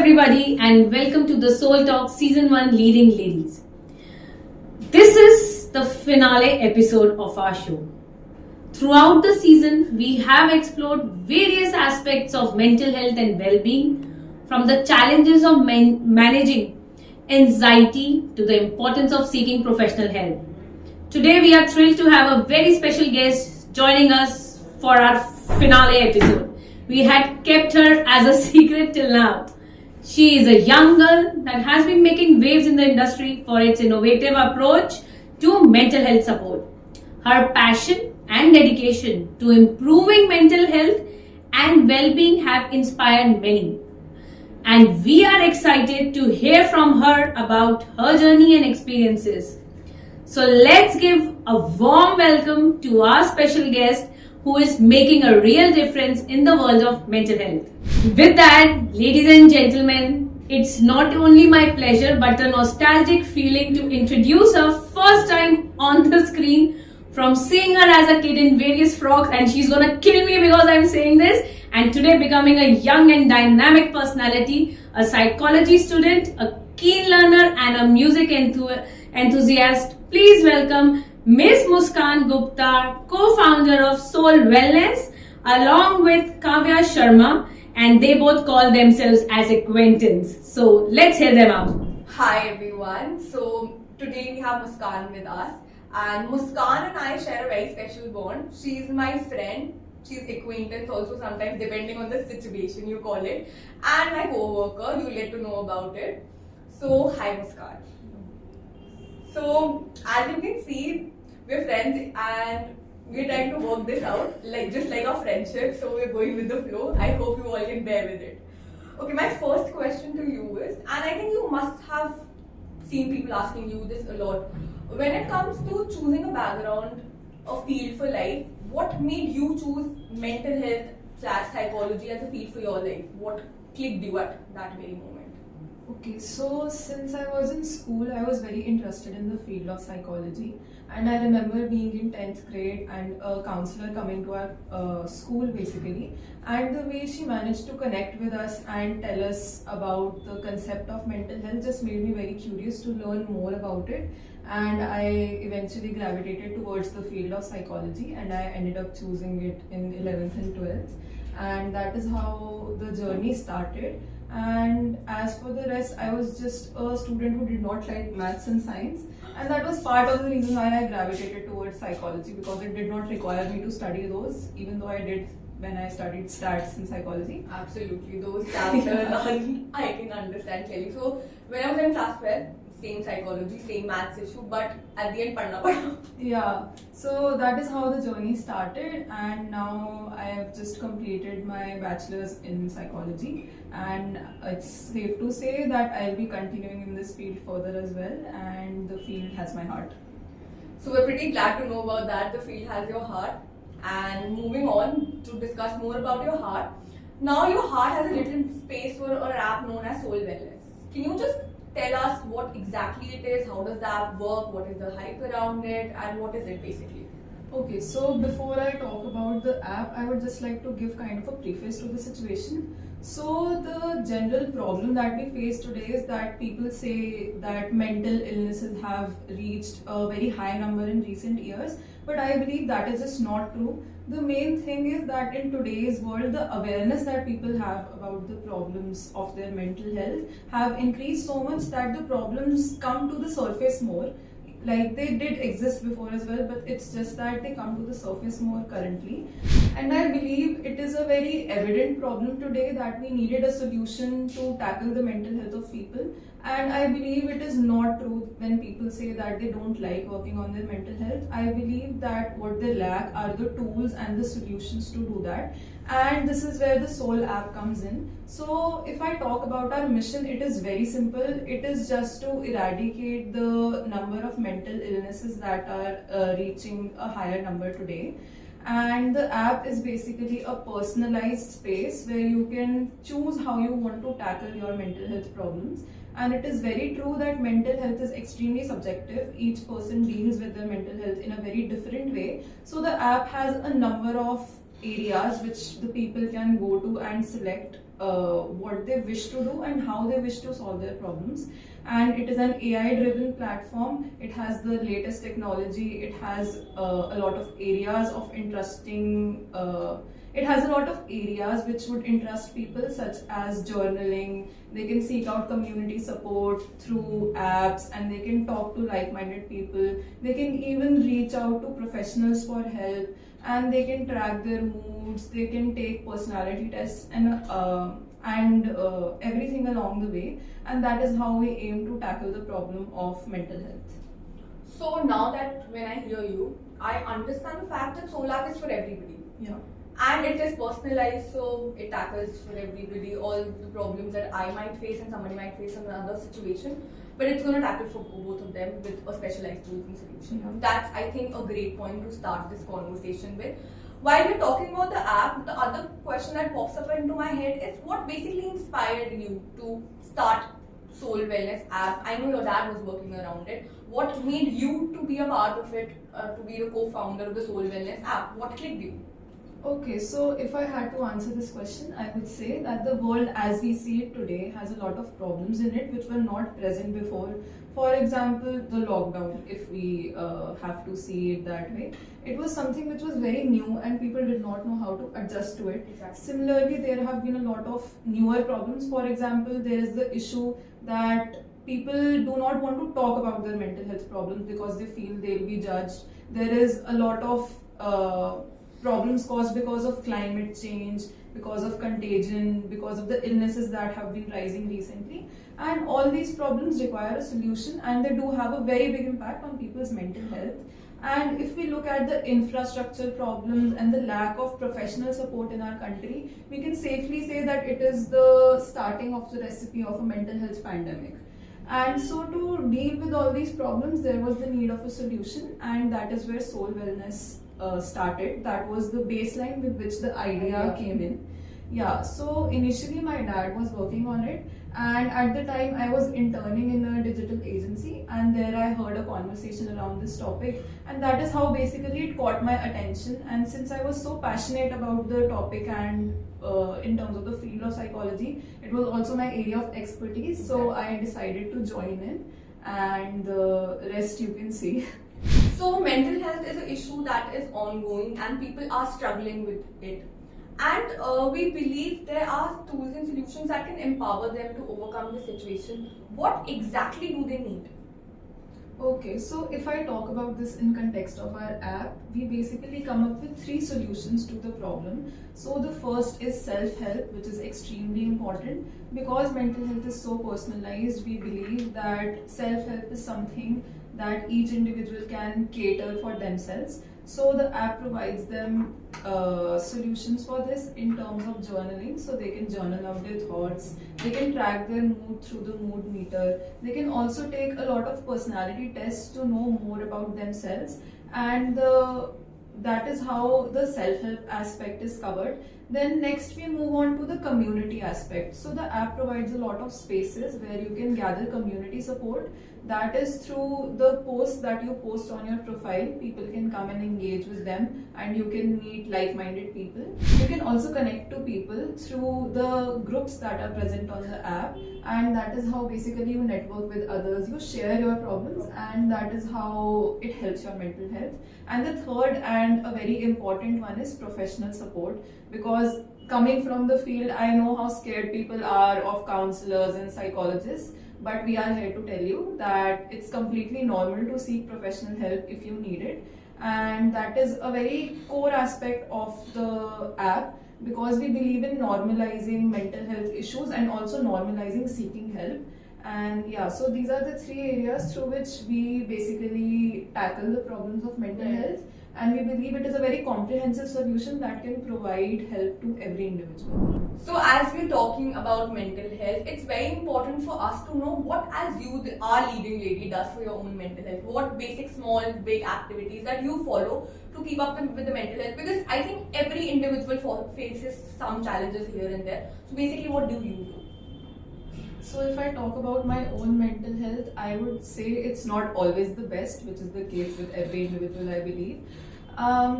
everybody, and welcome to the Solh Talks Season 1 Leading Ladies. This is the finale episode of our show. Throughout the season, we have explored various aspects of mental health and well-being, from the challenges of managing anxiety to the importance of seeking professional help. Today, we are thrilled to have a very special guest joining us for our finale episode. We had kept her as a secret till now. She is a young girl that has been making waves in the industry for its innovative approach to mental health support. Her passion and dedication to improving mental health and well-being have inspired many. And we are excited to hear from her about her journey and experiences. So let's give a warm welcome to our special guest who is making a real difference in the world of mental health. With that, ladies and gentlemen, it's not only my pleasure but a nostalgic feeling to introduce her first time on the screen, from seeing her as a kid in various frocks, and she's gonna kill me because I'm saying this, and today becoming a young and dynamic personality, a psychology student, a keen learner and a music enthusiast. Please welcome Miss Muskan Gupta, co-founder of Solh Wellness, along with Kavya Sharma, and they both call themselves as acquaintance. So let's hear them out. Hi everyone. So today we have Muskan with us, and Muskan and I share a very special bond. She's my friend, she's acquaintance also sometimes depending on the situation you call it, and my co-worker. You'll get to know about it. So hi Muskan. So as you can see, we're friends and we're trying to work this out, just like our friendship. So we're going with the flow. I hope you all can bear with it. Okay, my first question to you is, and I think you must have seen people asking you this a lot, when it comes to choosing a background, a field for life, what made you choose mental health / psychology as a field for your life? What clicked you at that very moment? Okay, so since I was in school, I was very interested in the field of psychology, and I remember being in 10th grade and a counselor coming to our school basically, and the way she managed to connect with us and tell us about the concept of mental health just made me very curious to learn more about it, and I eventually gravitated towards the field of psychology, and I ended up choosing it in 11th and 12th, and that is how the journey started. And as for the rest, I was just a student who did not like maths and science, and that was part of the reason why I gravitated towards psychology, because it did not require me to study those, even though I did when I studied stats in psychology. Absolutely, those chapters I can understand clearly. So when I was in class 12, same psychology, same maths issue, but at the end padna pada. Yeah, so that is how the journey started, and now I have just completed my bachelor's in psychology, and it's safe to say that I'll be continuing in this field further as well, and the field has my heart. So we're pretty glad to know about that. The field has your heart. And moving on to discuss more about your heart. Now your heart has a little space for a app known as Solh Wellness. Can you just tell us what exactly it is, how does the app work, what is the hype around it, and what is it basically? Okay, so before I talk about the app, I would just like to give kind of a preface to the situation. So the general problem that we face today is that people say that mental illnesses have reached a very high number in recent years, but I believe that is just not true. The main thing is that in today's world, the awareness that people have about the problems of their mental health have increased so much that the problems come to the surface more. Like they did exist before as well, but it's just that they come to the surface more currently. And I believe it is a very evident problem today that we needed a solution to tackle the mental health of people. And I believe it is not true when people say that they don't like working on their mental health. I believe that what they lack are the tools and the solutions to do that. And this is where the Solh app comes in. So if I talk about our mission, it is very simple. It is just to eradicate the number of mental illnesses that are reaching a higher number today. And the app is basically a personalized space where you can choose how you want to tackle your mental health problems. And it is very true that mental health is extremely subjective. Each person deals with their mental health in a very different way. So the app has a number of areas which the people can go to and select what they wish to do and how they wish to solve their problems. And it is an AI driven platform. It has the latest technology. It has a lot of areas of interesting it has a lot of areas which would interest people, such as journaling. They can seek out community support through apps, and they can talk to like-minded people. They can even reach out to professionals for help, and they can track their moods. They can take personality tests and everything along the way. And that is how we aim to tackle the problem of mental health. So now that when I hear you, I understand the fact that Solh is for everybody. Yeah. And it is personalized, so it tackles for everybody all the problems that I might face and somebody might face in another situation. But it's going to tackle for both of them with a specialized tools and solution. Yeah. That's, I think, a great point to start this conversation with. While we're talking about the app, the other question that pops up into my head is what basically inspired you to start Solh Wellness app? I know your dad was working around it. What made you to be a part of it, to be the co-founder of the Solh Wellness app? What clicked you? Okay, so if I had to answer this question, I would say that the world as we see it today has a lot of problems in it which were not present before. For example, the lockdown, if we have to see it that way, it was something which was very new and people did not know how to adjust to it. Exactly. Similarly, there have been a lot of newer problems. For example, there is the issue that people do not want to talk about their mental health problems because they feel they'll be judged. There is a lot of problems caused because of climate change, because of contagion, because of the illnesses that have been rising recently. And all these problems require a solution, and they do have a very big impact on people's mental health. And if we look at the infrastructure problems and the lack of professional support in our country, we can safely say that it is the starting of the recipe of a mental health pandemic. And so to deal with all these problems, there was the need of a solution, and that is where Solh Wellness started. That was the baseline with which the idea came in. Yeah, so initially my dad was working on it, and at the time I was interning in a digital agency, and there I heard a conversation around this topic, and that is how basically it caught my attention. And since I was so passionate about the topic and in terms of the field of psychology, it was also my area of expertise, so I decided to join in, and the rest you can see. So mental health is an issue that is ongoing and people are struggling with it. And we believe there are tools and solutions that can empower them to overcome the situation. What exactly do they need? Okay, so if I talk about this in context of our app, we basically come up with 3 solutions to the problem. So the first is self-help, which is extremely important because mental health is so personalized. We believe that self-help is something that each individual can cater for themselves. So the app provides them solutions for this in terms of journaling, so they can journal out their thoughts, they can track their mood through the mood meter, they can also take a lot of personality tests to know more about themselves, and that is how the self-help aspect is covered. Then next we move on to the community aspect. So the app provides a lot of spaces where you can gather community support. That is through the posts that you post on your profile. People can come and engage with them, and you can meet like-minded people. You can also connect to people through the groups that are present on the app, and that is how basically you network with others, you share your problems, and that is how it helps your mental health. And the third and a very important one is professional support, because coming from the field, I know how scared people are of counselors and psychologists, but we are here to tell you that it's completely normal to seek professional help if you need it. And that is a very core aspect of the app, because we believe in normalizing mental health issues and also normalizing seeking help. And yeah, so these are the 3 areas through which we basically tackle the problems of mental health, and we believe it is a very comprehensive solution that can provide help to every individual. So as we're talking about mental health, it's very important for us to know what, as you, our leading lady, does for your own mental health. What basic, small, big activities that you follow to keep up with the mental health, because I think every individual faces some challenges here and there. So basically, what do you do? So if I talk about my own mental health, I would say it's not always the best, which is the case with every individual, I believe.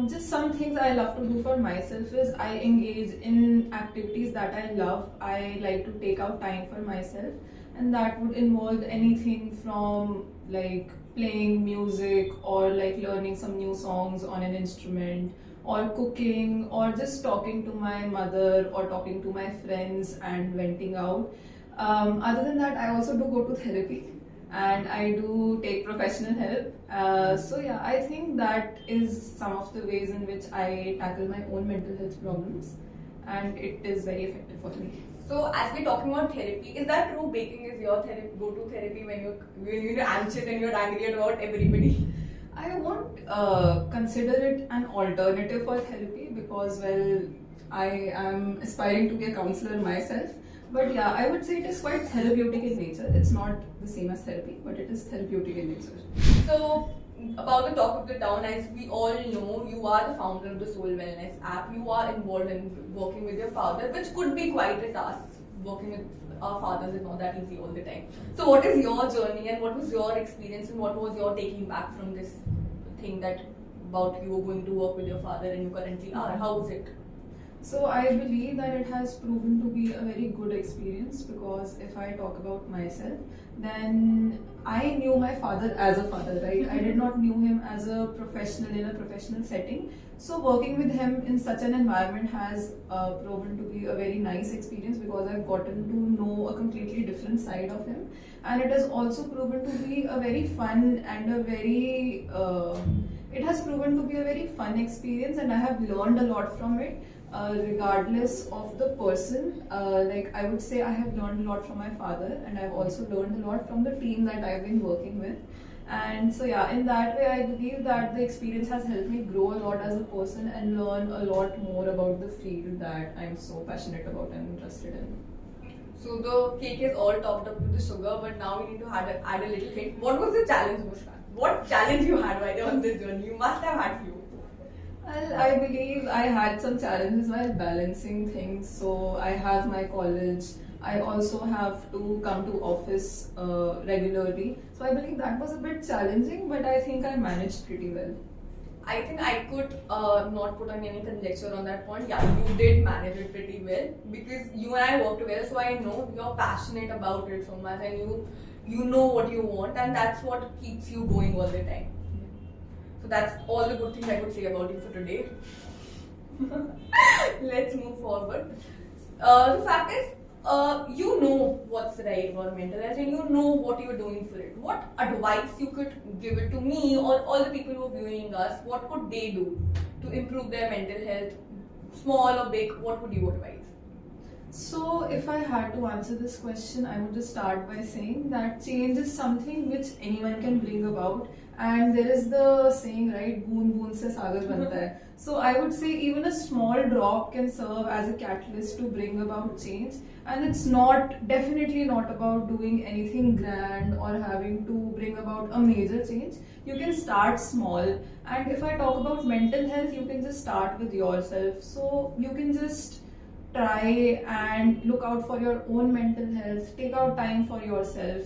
Just some things I love to do for myself is I engage in activities that I love. I like to take out time for myself, and that would involve anything from like playing music or like learning some new songs on an instrument or cooking or just talking to my mother or talking to my friends and venting out. Other than that, I also do go to therapy and I do take professional help. So yeah, I think that is some of the ways in which I tackle my own mental health problems, and it is very effective for me. So as we're talking about therapy, is that true? Baking is your go-to therapy when you're anxious and you're angry about everybody? I won't consider it an alternative for therapy because, well, I am aspiring to be a counselor myself. But yeah, I would say it is quite therapeutic in nature. It's not the same as therapy, but it is therapeutic in nature. So, about the talk of the town, as we all know, you are the founder of the Soul Wellness app. You are involved in working with your father, which could be quite a task. Working with our fathers is not that easy all the time. So, what is your journey and what was your experience and what was your taking back from this thing that about you were going to work with your father and you currently are? How was it? So I believe that it has proven to be a very good experience because if I talk about myself, then I knew my father as a father, right? I did not knew him as a professional in a professional setting. So working with him in such an environment has proven to be a very nice experience because I've gotten to know a completely different side of him, and it has also proven to be a very fun and a very it has proven to be a very fun experience, and I have learned a lot from it. Regardless of the person, like I would say I have learned a lot from my father, and I've also learned a lot from the team that I've been working with. And so yeah, in that way I believe that the experience has helped me grow a lot as a person and learn a lot more about the field that I'm so passionate about and interested in. So the cake is all topped up with the sugar, but now we need to add a little hint. What was the challenge, Muskan? What challenge you had while on this journey? You must have had few. Well, I believe I had some challenges while balancing things. So I have my college. I also have to come to office regularly. So I believe that was a bit challenging, but I think I managed pretty well. I think I could not put on any conjecture on that point. Yeah, you did manage it pretty well because you and I work together, so I know you're passionate about it so much and you know what you want, and that's what keeps you going all the time. So that's all the good things I could say about you for today. Let's move forward. The fact is, you know what's right about mental health and you know what you're doing for it. What advice you could give it to me or all the people who are viewing us? What could they do to improve their mental health, small or big? What would you advise? So, if I had to answer this question, I would just start by saying that change is something which anyone can bring about, and there is the saying, right, "Boon boon se sagar banta hai." So, I would say even a small drop can serve as a catalyst to bring about change, and it's definitely not about doing anything grand or having to bring about a major change. You can start small, and if I talk about mental health, you can just start with yourself. So, you can just try and look out for your own mental health, take out time for yourself,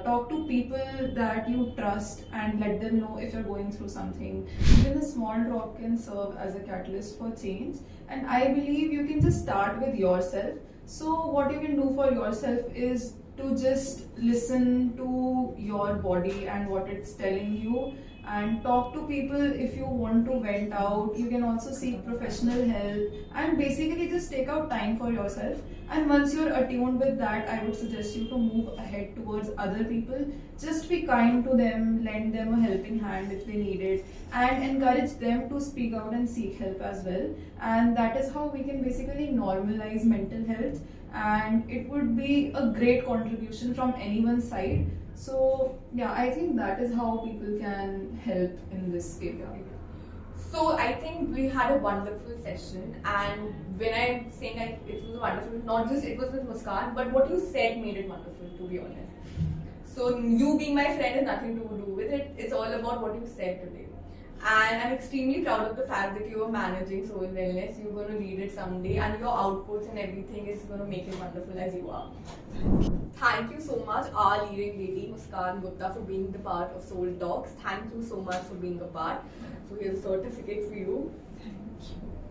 talk to people that you trust and let them know if you're going through something. Even a small drop can serve as a catalyst for change, and I believe you can just start with yourself. So what you can do for yourself is to just listen to your body and what it's telling you, and talk to people if you want to vent out. You can also seek professional help and basically just take out time for yourself. And once you're attuned with that, I would suggest you to move ahead towards other people. Just be kind to them, lend them a helping hand if they need it, and encourage them to speak out and seek help as well. And that is how we can basically normalize mental health, and it would be a great contribution from anyone's side. So yeah, I think that is how people can help in this area. So I think we had a wonderful session, and when I'm saying it was wonderful, not just it was with Muskan, but what you said made it wonderful, to be honest. So you being my friend has nothing to do with it. It's all about what you said today. And I'm extremely proud of the fact that you are managing Soul Wellness. You're going to lead it someday, and your outputs and everything is going to make it wonderful as you are. thank you so much, our leading lady, Muskan Gupta, for being the part of Solh Talks. Thank you so much for being a part. So here's a certificate for you. Thank you.